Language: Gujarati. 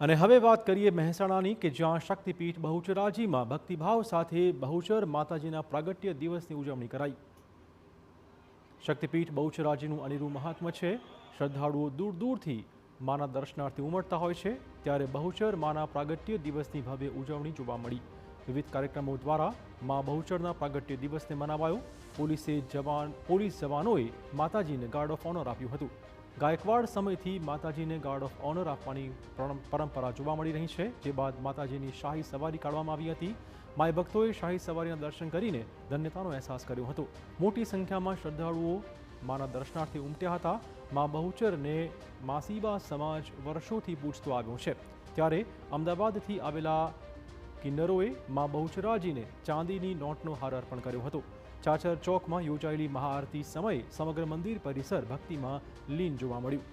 અને હવે વાત કરીએ મહેસાણાની કે જ્યાં શક્તિપીઠ બહુચરાજીમાં ભક્તિભાવ સાથે બહુચર માતાજીના પ્રાગટ્ય દિવસની ઉજવણી કરાઈ। શક્તિપીઠ બહુચરાજીનું અનેરું મહાત્મ્ય છે। શ્રદ્ધાળુઓ દૂર દૂરથી માના દર્શનાર્થે ઉમટતા હોય છે, ત્યારે બહુચર માના પ્રાગટ્ય દિવસની ભવ્ય ઉજવણી જોવા મળી। વિવિધ કાર્યક્રમો દ્વારા મા બહુચરના પ્રાગટ્ય દિવસને મનાવાયો। પોલીસ જવાનોએ માતાજીને ગાર્ડ ઓફ ઓનર આપ્યું હતું। ગાયકવાડ સમયથી માતાજીને ગાર્ડ ઓફ ઓનર આપવાની પરંપરા જોવા મળી રહી છે, જે બાદ માતાજીની શાહી સવારી કાઢવામાં આવી હતી। માય ભક્તોએ શાહી સવારીના દર્શન કરીને ધન્યતાનો અહેસાસ કર્યો હતો। મોટી સંખ્યામાં શ્રદ્ધાળુઓ માના દર્શનાર્થે ઉમટ્યા હતા। મા બહુચરને માસીબા સમાજ વર્ષોથી પૂજતો આવ્યો છે, ત્યારે અમદાવાદથી આવેલા કિન્નરોએ મા બહુચરાજીને ચાંદીની નોટનો હાર અર્પણ કર્યો હતો। ચાચર ચોકમાં યોજાયેલી મહાઆરતી સમયે સમગ્ર મંદિર પરિસર ભક્તિમાં લીન જોવા મળ્યું।